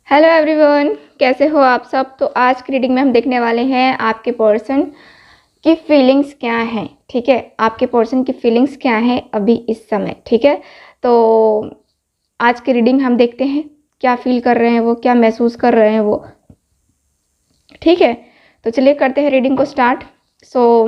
Hello everyone, कैसे हो आप सब। तो आज की रीडिंग में हम देखने वाले हैं आपके पर्सन की फीलिंग्स क्या हैं। ठीक है, आपके पर्सन की फीलिंग्स क्या हैं अभी इस समय। ठीक है, तो आज की रीडिंग हम देखते हैं क्या फील कर रहे हैं वो, क्या महसूस कर रहे हैं वो। ठीक है, तो चलिए करते हैं रीडिंग को स्टार्ट। सो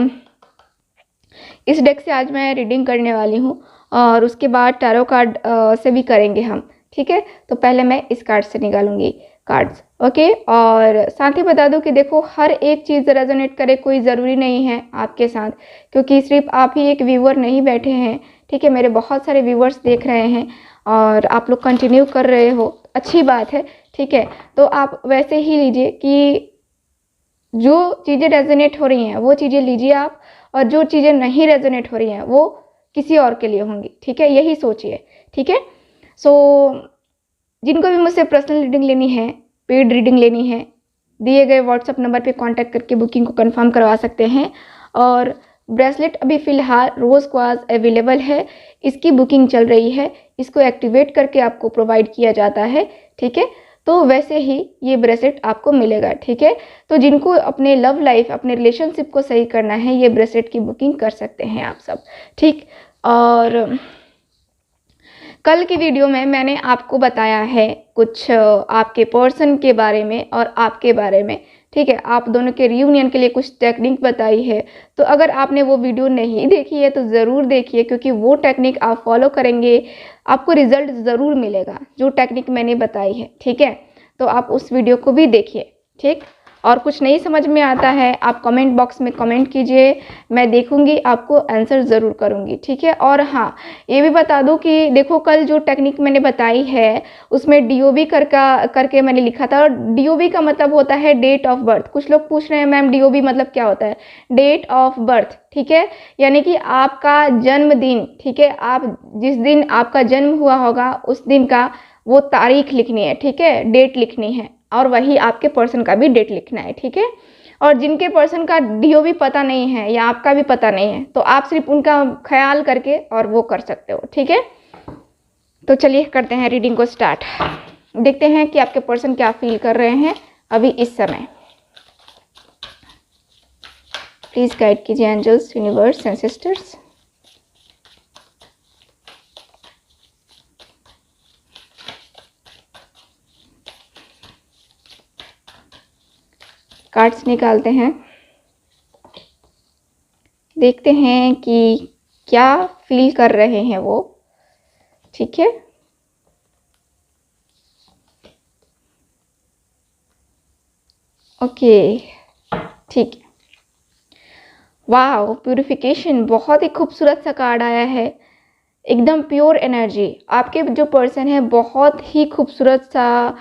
इस डेक से आज मैं रीडिंग करने वाली हूँ और उसके बाद टैरो कार्ड से भी करेंगे हम। ठीक है, तो पहले मैं इस कार्ड से निकालूंगी कार्ड्स। ओके, और साथ ही बता दूं कि देखो हर एक चीज़ रेजोनेट करे कोई ज़रूरी नहीं है आपके साथ, क्योंकि सिर्फ आप ही एक व्यूअर नहीं बैठे हैं। ठीक है, मेरे बहुत सारे व्यूअर्स देख रहे हैं और आप लोग कंटिन्यू कर रहे हो, अच्छी बात है। ठीक है, तो आप वैसे ही लीजिए कि जो चीज़ें रेजोनेट हो रही हैं वो चीज़ें लीजिए आप, और जो चीज़ें नहीं रेजोनेट हो रही हैं वो किसी और के लिए होंगी। ठीक है, यही सोचिए। ठीक है, सो जिनको भी मुझसे पर्सनल रीडिंग लेनी है, पेड रीडिंग लेनी है, दिए गए व्हाट्सएप नंबर पे कांटेक्ट करके बुकिंग को कंफर्म करवा सकते हैं। और ब्रेसलेट अभी फ़िलहाल रोज़ क्वाज अवेलेबल है, इसकी बुकिंग चल रही है, इसको एक्टिवेट करके आपको प्रोवाइड किया जाता है। ठीक है, तो वैसे ही ये ब्रेसलेट आपको मिलेगा। ठीक है, तो जिनको अपने लव लाइफ, अपने रिलेशनशिप को सही करना है, ये ब्रेसलेट की बुकिंग कर सकते हैं आप सब। ठीक, और कल की वीडियो में मैंने आपको बताया है कुछ आपके पर्सन के बारे में और आपके बारे में। ठीक है, आप दोनों के रियूनियन के लिए कुछ टेक्निक बताई है, तो अगर आपने वो वीडियो नहीं देखी है तो ज़रूर देखिए, क्योंकि वो टेक्निक आप फॉलो करेंगे आपको रिजल्ट ज़रूर मिलेगा जो टेक्निक मैंने बताई है। ठीक है, तो आप उस वीडियो को भी देखिए। ठीक, और कुछ नहीं समझ में आता है आप कमेंट बॉक्स में कमेंट कीजिए, मैं देखूंगी, आपको आंसर ज़रूर करूंगी। ठीक है, और हाँ ये भी बता दूं कि देखो कल जो टेक्निक मैंने बताई है उसमें डीओबी करके मैंने लिखा था, और डीओबी का मतलब होता है डेट ऑफ बर्थ। कुछ लोग पूछ रहे हैं मैम डीओबी मतलब क्या होता है। डेट ऑफ बर्थ, ठीक है, यानी कि आपका जन्मदिन। ठीक है, आप जिस दिन आपका जन्म हुआ होगा उस दिन का वो तारीख लिखनी है। ठीक है, डेट लिखनी है, और वही आपके पर्सन का भी डेट लिखना है। ठीक है, और जिनके पर्सन का डीओ भी पता नहीं है या आपका भी पता नहीं है, तो आप सिर्फ उनका ख्याल करके और वो कर सकते हो। ठीक है, तो चलिए करते हैं रीडिंग को स्टार्ट। देखते हैं कि आपके पर्सन क्या फील कर रहे हैं अभी इस समय। प्लीज गाइड कीजिए angels, universe and sisters. Cards निकालते हैं, देखते हैं कि क्या फील कर रहे हैं वो। ठीक है, ओके, ठीक है। वाह, प्यूरिफिकेशन, बहुत ही खूबसूरत सा कार्ड आया है, एकदम प्योर एनर्जी। आपके जो पर्सन है बहुत ही खूबसूरत सा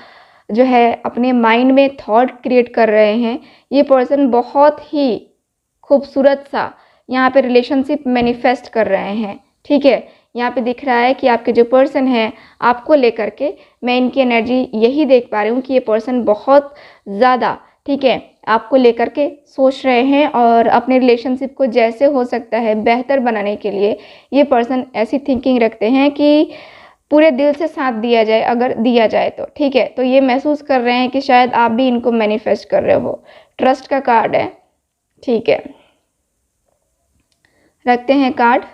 जो है अपने माइंड में थॉट क्रिएट कर रहे हैं। ये पर्सन बहुत ही खूबसूरत सा यहाँ पे रिलेशनशिप मैनिफेस्ट कर रहे हैं। ठीक है, यहाँ पे दिख रहा है कि आपके जो पर्सन है आपको लेकर के, मैं इनकी एनर्जी यही देख पा रही हूँ कि ये पर्सन बहुत ज़्यादा, ठीक है, आपको लेकर के सोच रहे हैं, और अपने रिलेशनशिप को जैसे हो सकता है बेहतर बनाने के लिए ये पर्सन ऐसी थिंकिंग रखते हैं कि पूरे दिल से साथ दिया जाए, अगर दिया जाए तो। ठीक है, तो ये महसूस कर रहे हैं कि शायद आप भी इनको मैनिफेस्ट कर रहे हो। ट्रस्ट का कार्ड है। ठीक है, रखते हैं कार्ड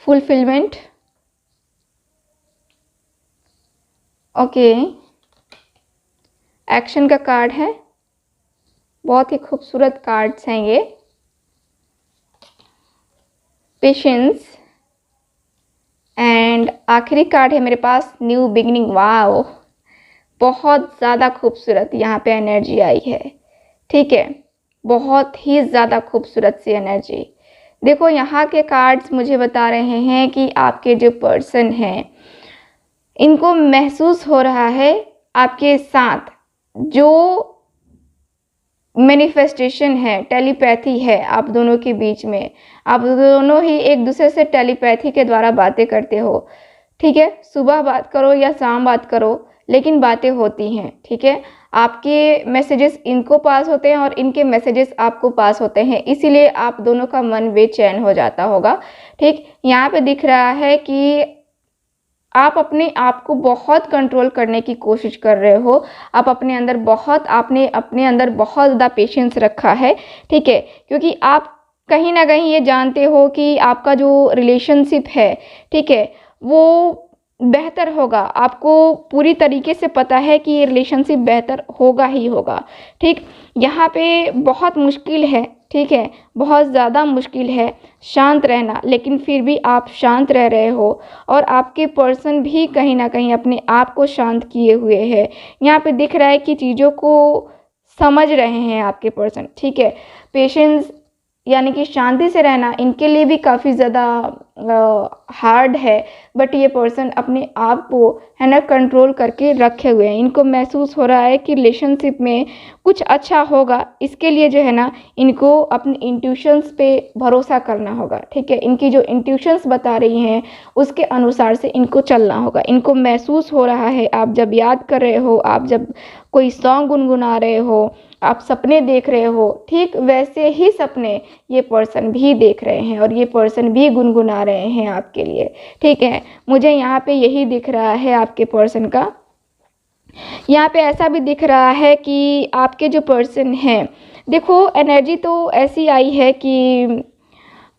फुलफिलमेंट। ओके, एक्शन का कार्ड है, बहुत ही खूबसूरत कार्ड्स हैं ये। पेशेंस, एंड आखिरी कार्ड है मेरे पास न्यू बिगिनिंग। वाओ, बहुत ज़्यादा खूबसूरत यहाँ पे एनर्जी आई है। ठीक है, बहुत ही ज़्यादा खूबसूरत सी एनर्जी। देखो यहाँ के कार्ड्स मुझे बता रहे हैं कि आपके जो पर्सन हैं इनको महसूस हो रहा है आपके साथ जो मैनिफेस्टेशन है, टेलीपैथी है आप दोनों के बीच में। आप दोनों ही एक दूसरे से टेलीपैथी के द्वारा बातें करते हो। ठीक है, सुबह बात करो या शाम बात करो, लेकिन बातें होती हैं। ठीक है, आपके मैसेजेस इनको पास होते हैं और इनके मैसेजेस आपको पास होते हैं, इसीलिए आप दोनों का मन बेचैन हो जाता होगा। ठीक, यहाँ पे दिख रहा है कि आप अपने आप को बहुत कंट्रोल करने की कोशिश कर रहे हो। आप अपने अंदर बहुत आपने अपने अंदर बहुत ज़्यादा पेशेंस रखा है, ठीक है? क्योंकि आप कहीं न कहीं ये जानते हो कि आपका जो रिलेशनशिप है, ठीक है? वो बेहतर होगा। आपको पूरी तरीके से पता है कि ये रिलेशनशिप बेहतर होगा ही होगा, ठीक? यहाँ पे बहुत मुश्किल है, ठीक है? बहुत ज़्यादा मुश्किल है शांत रहना, लेकिन फिर भी आप शांत रह रहे हो और आपके पर्सन भी कहीं न कहीं अपने आप को शांत किए हुए हैं। यहाँ पे दिख रहा है कि चीज़ों को समझ रहे हैं आपके पर्सन, ठीक है? पेशेंस यानी कि शांति से रहना इनके लिए भी काफ़ी ज़्यादा हार्ड है, बट ये पर्सन अपने आप को है ना कंट्रोल करके रखे हुए हैं। इनको महसूस हो रहा है कि रिलेशनशिप में कुछ अच्छा होगा, इसके लिए जो है ना इनको अपने इंट्यूशंस पे भरोसा करना होगा, ठीक है? इनकी जो इंट्यूशंस बता रही हैं उसके अनुसार से इनको चलना होगा। इनको महसूस हो रहा है, आप जब याद कर रहे हो, आप जब कोई सॉन्ग गुनगुना रहे हो, आप सपने देख रहे हो, ठीक वैसे ही सपने ये पर्सन भी देख रहे हैं और ये पर्सन भी गुनगुना रहे हैं आपके लिए, ठीक है? मुझे यहाँ पे यही दिख रहा है आपके पर्सन का। यहाँ पे ऐसा भी दिख रहा है कि आपके जो पर्सन हैं, देखो एनर्जी तो ऐसी आई है कि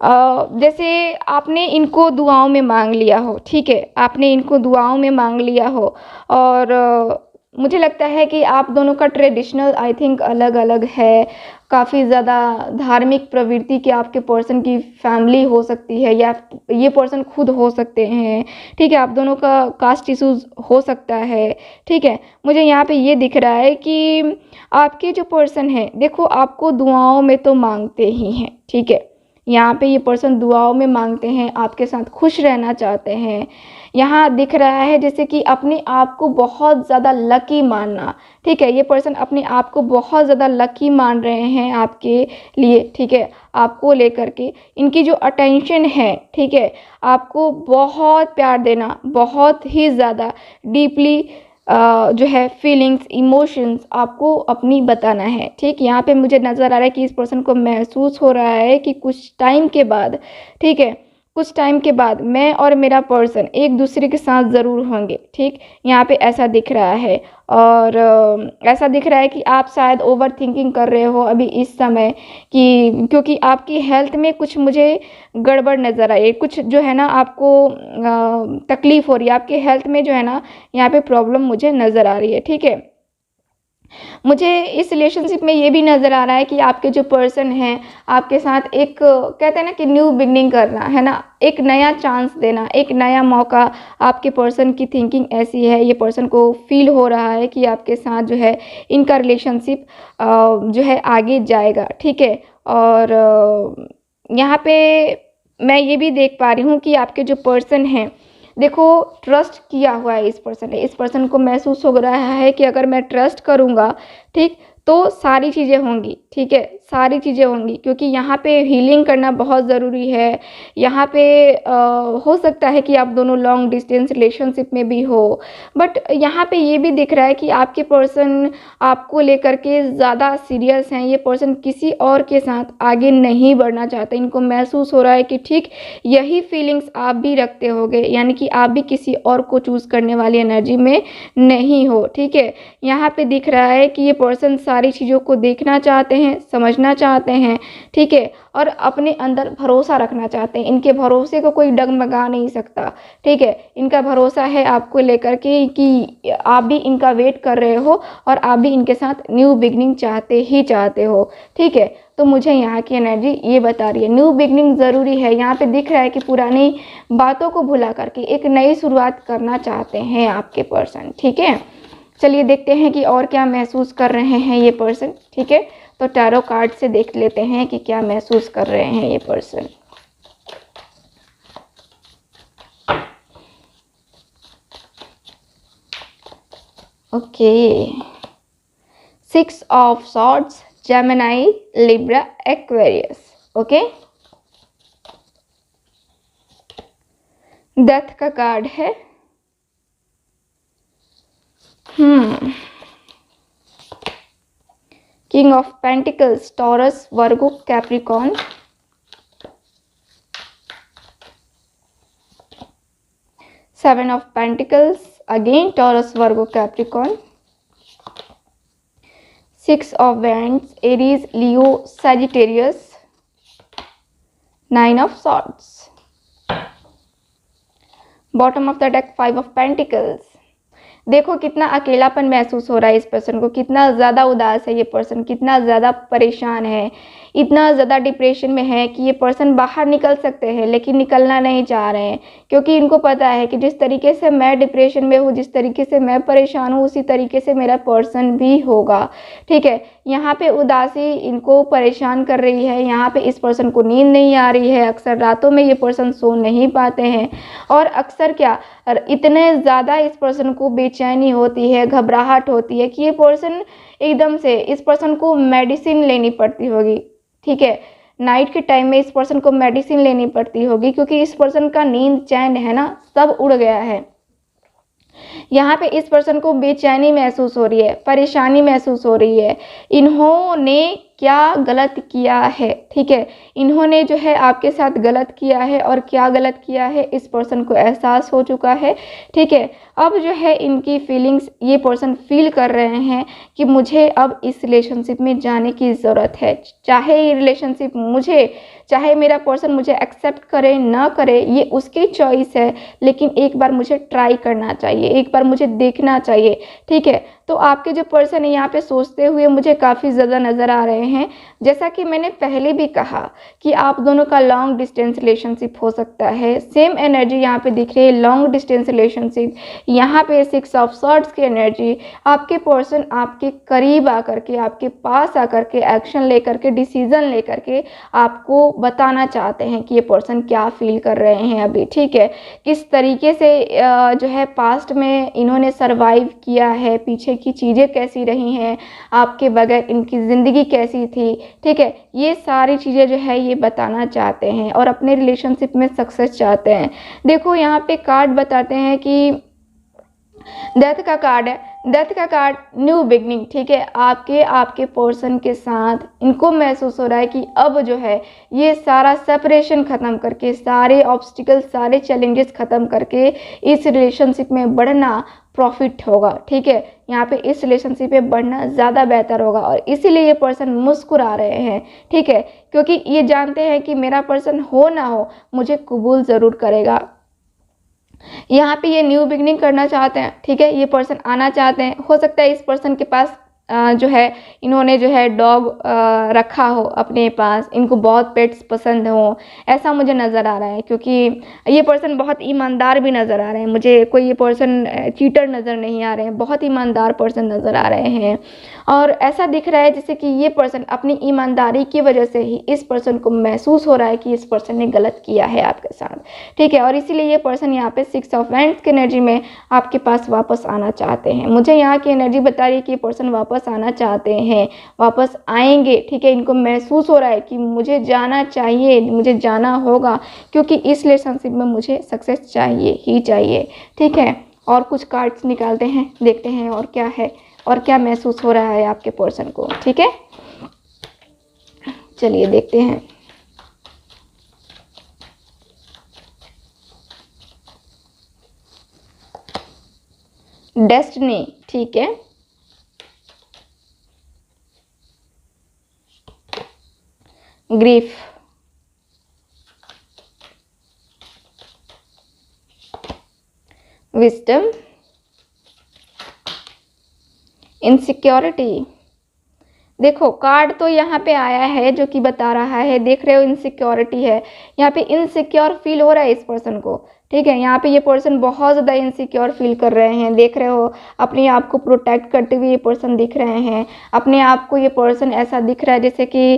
जैसे आपने इनको दुआओं में मांग लिया हो, ठीक है? आपने इनको दुआओं में मांग लिया हो और मुझे लगता है कि आप दोनों का ट्रेडिशनल आई थिंक अलग-अलग है। काफ़ी ज़्यादा धार्मिक प्रवृत्ति के आपके पर्सन की फैमिली हो सकती है या ये पर्सन खुद हो सकते हैं, ठीक है? आप दोनों का कास्ट इश्यूज़ हो सकता है, ठीक है? मुझे यहाँ पे ये दिख रहा है कि आपके जो पर्सन हैं, देखो आपको दुआओं में तो मांगते ही हैं, ठीक है? यहाँ पे ये पर्सन दुआओं में मांगते हैं, आपके साथ खुश रहना चाहते हैं। यहाँ दिख रहा है जैसे कि अपने आप को बहुत ज़्यादा लकी मानना, ठीक है? ये पर्सन अपने आप को बहुत ज़्यादा लकी मान रहे हैं आपके लिए, ठीक है? आपको लेकर के इनकी जो अटेंशन है, ठीक है? आपको बहुत प्यार देना, बहुत ही ज़्यादा डीपली जो है फीलिंग्स, इमोशंस आपको अपनी बताना है, ठीक? यहाँ पे मुझे नज़र आ रहा है कि इस पर्सन को महसूस हो रहा है कि कुछ टाइम के बाद, ठीक है? कुछ टाइम के बाद मैं और मेरा पर्सन एक दूसरे के साथ ज़रूर होंगे, ठीक? यहाँ पे ऐसा दिख रहा है और ऐसा दिख रहा है कि आप शायद ओवरथिंकिंग कर रहे हो अभी इस समय कि क्योंकि आपकी हेल्थ में कुछ मुझे गड़बड़ नज़र आई है। कुछ जो है ना आपको तकलीफ़ हो रही है, आपके हेल्थ में जो है ना यहाँ पे प्रॉब्लम मुझे नज़र आ रही है, ठीक है? मुझे इस रिलेशनशिप में ये भी नज़र आ रहा है कि आपके जो पर्सन हैं, आपके साथ एक कहते हैं ना कि न्यू बिगिनिंग करना, है ना? एक नया चांस देना, एक नया मौका। आपके पर्सन की थिंकिंग ऐसी है, ये पर्सन को फ़ील हो रहा है कि आपके साथ जो है इनका रिलेशनशिप जो है आगे जाएगा, ठीक है? और यहाँ पे मैं ये भी देख पा रही हूँ कि आपके जो पर्सन हैं, देखो ट्रस्ट किया हुआ है इस पर्सन ने। इस पर्सन को महसूस हो रहा है कि अगर मैं ट्रस्ट करूँगा, ठीक, तो सारी चीज़ें होंगी, ठीक है? सारी चीज़ें होंगी क्योंकि यहाँ पे हीलिंग करना बहुत ज़रूरी है। यहाँ पे हो सकता है कि आप दोनों लॉन्ग डिस्टेंस रिलेशनशिप में भी हो, बट यहाँ पे ये भी दिख रहा है कि आपके पर्सन आपको लेकर के ज़्यादा सीरियस हैं। ये पर्सन किसी और के साथ आगे नहीं बढ़ना चाहते। इनको महसूस हो रहा है कि ठीक यही फीलिंग्स आप भी रखते होगे, यानी कि आप भी किसी और को चूज़ करने वाली एनर्जी में नहीं हो, ठीक है? यहाँ पे दिख रहा है कि ये पर्सन सारी चीज़ों को देखना चाहते हैं, समझना चाहते हैं, ठीक है? और अपने अंदर भरोसा रखना चाहते हैं। इनके भरोसे को कोई डगमगा नहीं सकता, ठीक है? इनका भरोसा है आपको लेकर के कि आप भी इनका वेट कर रहे हो और आप भी इनके साथ न्यू बिगिनिंग चाहते ही चाहते हो, ठीक है? तो मुझे यहाँ की एनर्जी ये बता रही है न्यू बिगिनिंग ज़रूरी है। यहाँ पे दिख रहा है कि पुरानी बातों को भुला करके एक नई शुरुआत करना चाहते हैं आपके पर्सन, ठीक है? चलिए देखते हैं कि और क्या महसूस कर रहे हैं ये पर्सन, ठीक है? तो टैरो कार्ड से देख लेते हैं कि क्या महसूस कर रहे हैं ये person. Okay, 6 of swords, Gemini, Libra, Aquarius, okay? Death का कार्ड है। King of pentacles, taurus, Virgo, Capricorn, 7 of Pentacles, again Taurus, Virgo, Capricorn. 6 of Wands, Aries, Leo, Sagittarius. 9 of Swords. Bottom of the deck, 5 of Pentacles. देखो कितना अकेलापन महसूस हो रहा है इस पर्सन को, कितना ज़्यादा उदास है ये पर्सन, कितना ज़्यादा परेशान है, इतना ज़्यादा डिप्रेशन में है कि ये पर्सन बाहर निकल सकते हैं लेकिन निकलना नहीं चाह रहे हैं, क्योंकि इनको पता है कि जिस तरीके से मैं डिप्रेशन में हूँ, जिस तरीके से मैं परेशान हूँ, उसी तरीके से मेरा पर्सन भी होगा। ठीक है, यहाँ पे उदासी इनको परेशान कर रही है, यहाँ पे इस पर्सन को नींद नहीं आ रही है, अक्सर रातों में ये पर्सन सो नहीं पाते हैं, और अक्सर क्या इतने ज़्यादा इस पर्सन को बेचैनी होती है, घबराहट होती है कि ये पर्सन एकदम से, इस पर्सन को मेडिसिन लेनी पड़ती होगी। ठीक है, नाइट के टाइम में इस पर्सन को मेडिसिन लेनी पड़ती होगी, क्योंकि इस पर्सन का नींद चैन है ना, सब उड़ गया है। यहाँ पे इस पर्सन को बेचैनी महसूस हो रही है, परेशानी महसूस हो रही है। इन्होंने क्या गलत किया है? ठीक है, इन्होंने जो है आपके साथ गलत किया है, और क्या गलत किया है इस पर्सन को एहसास हो चुका है। ठीक है, अब जो है इनकी फीलिंग्स, ये पर्सन फील कर रहे हैं कि मुझे अब इस रिलेशनशिप में जाने की ज़रूरत है, चाहे ये रिलेशनशिप मुझे, चाहे मेरा पर्सन मुझे एक्सेप्ट करे ना करे, ये उसकी चॉइस है, लेकिन एक बार मुझे ट्राई करना चाहिए, एक बार मुझे देखना चाहिए। ठीक है, तो आपके जो पर्सन है यहाँ पे सोचते हुए मुझे काफ़ी ज़्यादा नज़र आ रहे हैं। जैसा कि मैंने पहले भी कहा कि आप दोनों का लॉन्ग डिस्टेंस रिलेशनशिप हो सकता है। सेम एनर्जी यहाँ पे दिख रही है, लॉन्ग डिस्टेंस रिलेशनशिप। यहाँ पे 6 ऑफ सॉर्ड्स की एनर्जी, आपके पर्सन आपके करीब आकर के, आपके पास आकर के एक्शन लेकर के, डिसीजन लेकर के आपको बताना चाहते हैं कि ये पर्सन क्या फील कर रहे हैं अभी। ठीक है, किस तरीके से जो है पास्ट में इन्होंने सरवाइव किया है, पीछे की चीज़ें कैसी रही हैं, आपके बगैर इनकी ज़िंदगी कैसी थी। ठीक है, ये सारी चीज़ें जो है ये बताना चाहते हैं, और अपने रिलेशनशिप में सक्सेस चाहते हैं। देखो यहाँ पे कार्ड बताते हैं कि डेथ का कार्ड है, डेथ का कार्ड न्यू बिगनिंग। ठीक है, आपके पर्सन के साथ इनको महसूस हो रहा है कि अब जो है ये सारा सेपरेशन ख़त्म करके, सारे ऑब्स्टिकल, सारे चैलेंजेस ख़त्म करके इस रिलेशनशिप में बढ़ना प्रॉफिट होगा। ठीक है, यहाँ पे इस रिलेशनशिप में बढ़ना ज़्यादा बेहतर होगा, और इसीलिए ये पर्सन मुस्कुरा रहे हैं। ठीक है, क्योंकि ये जानते हैं कि मेरा पर्सन हो ना हो, मुझे कबूल ज़रूर करेगा। यहाँ पे ये न्यू बिगनिंग करना चाहते हैं। ठीक है, ये पर्सन आना चाहते हैं। हो सकता है इस पर्सन के पास जो है इन्होंने जो है डॉग रखा हो अपने पास, इनको बहुत पेट्स पसंद हो, ऐसा मुझे नज़र आ रहा है, क्योंकि ये पर्सन बहुत ईमानदार भी नज़र आ रहे हैं मुझे। कोई ये पर्सन चीटर नज़र नहीं आ रहे हैं, बहुत ईमानदार पर्सन नज़र आ रहे हैं, और ऐसा दिख रहा है जैसे कि ये पर्सन अपनी ईमानदारी की वजह से ही इस पर्सन को महसूस हो रहा है कि इस पर्सन ने गलत किया है आपके साथ। ठीक है, और इसीलिए ये पर्सन यहाँ पे 6 ऑफ वैंड्स की एनर्जी में आपके पास वापस आना चाहते हैं। मुझे यहाँ की एनर्जी बता रही है कि ये पर्सन वापस आना चाहते हैं, वापस आएंगे। ठीक है, इनको महसूस हो रहा है कि मुझे जाना चाहिए, मुझे जाना होगा, क्योंकि इस रिलेशनशिप में मुझे सक्सेस चाहिए ही चाहिए। ठीक है, और कुछ कार्ड्स निकालते हैं, देखते हैं और क्या है, और क्या महसूस हो रहा है आपके पर्सन को। ठीक है, चलिए देखते हैं। डेस्टिनी, ठीक है, ग्रीफ, विजडम, इनसिक्योरिटी। देखो कार्ड तो यहाँ पे आया है जो कि बता रहा है, देख रहे हो इनसिक्योरिटी है, यहाँ पे इनसिक्योर फील हो रहा है इस पर्सन को। ठीक है, यहाँ पे ये पर्सन बहुत ज़्यादा इनसिक्योर फील कर रहे हैं, देख रहे हो अपने आप को प्रोटेक्ट करते हुए ये पर्सन दिख रहे हैं, अपने आप को ये पर्सन ऐसा दिख रहा है जैसे कि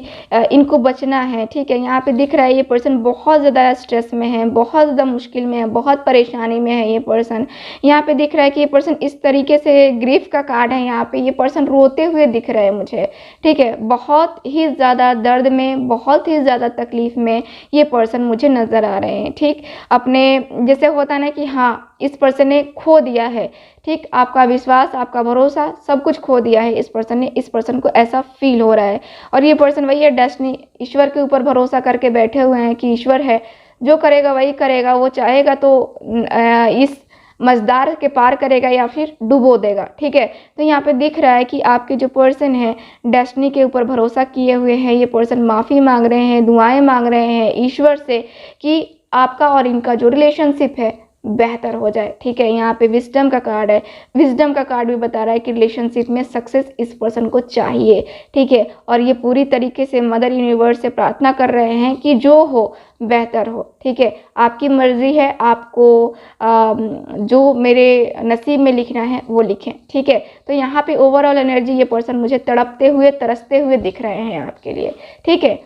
इनको बचना है। ठीक है, यहाँ पे दिख रहा है ये पर्सन बहुत ज़्यादा स्ट्रेस में है, बहुत ज़्यादा मुश्किल में है, बहुत परेशानी में है ये पर्सन। यहाँ पे दिख रहा है कि ये पर्सन इस तरीके से, ग्रीफ का कार्ड है यहाँ पे, ये पर्सन रोते हुए दिख रहा है मुझे। ठीक है, बहुत ही ज़्यादा दर्द में, बहुत ही ज़्यादा तकलीफ़ में ये पर्सन मुझे नज़र आ रहे हैं। ठीक, अपने जैसे होता है ना कि हाँ इस पर्सन ने खो दिया है। ठीक, आपका विश्वास, आपका भरोसा, सब कुछ खो दिया है इस पर्सन ने, इस पर्सन को ऐसा फील हो रहा है। और ये पर्सन वही है, डेस्टिनी, ईश्वर के ऊपर भरोसा करके बैठे हुए हैं कि ईश्वर है, जो करेगा वही करेगा, वो चाहेगा तो इस मझधार के पार करेगा या फिर डुबो देगा। ठीक है, तो यहाँ पे दिख रहा है कि आपके जो पर्सन है डेस्टिनी के ऊपर भरोसा किए हुए हैं। ये पर्सन माफ़ी मांग रहे हैं, दुआएं मांग रहे हैं ईश्वर से कि आपका और इनका जो रिलेशनशिप है बेहतर हो जाए। ठीक है, यहाँ पे विजडम का कार्ड है। विजडम का कार्ड भी बता रहा है कि रिलेशनशिप में सक्सेस इस पर्सन को चाहिए। ठीक है, और ये पूरी तरीके से मदर यूनिवर्स से प्रार्थना कर रहे हैं कि जो हो बेहतर हो। ठीक है, आपकी मर्जी है, आपको जो मेरे नसीब में लिखना है वो लिखें। ठीक है, तो यहाँ पे ओवरऑल एनर्जी ये पर्सन मुझे तड़पते हुए तरसते हुए दिख रहे हैं आपके लिए। ठीक है,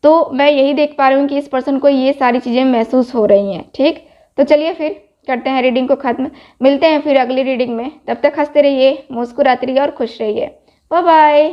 तो मैं यही देख पा रही हूँ कि इस पर्सन को ये सारी चीज़ें महसूस हो रही हैं। ठीक, तो चलिए फिर करते हैं रीडिंग को ख़त्म। मिलते हैं फिर अगली रीडिंग में। तब तक हंसते रहिए, मुस्कुराते रहिए और खुश रहिए। Bye bye.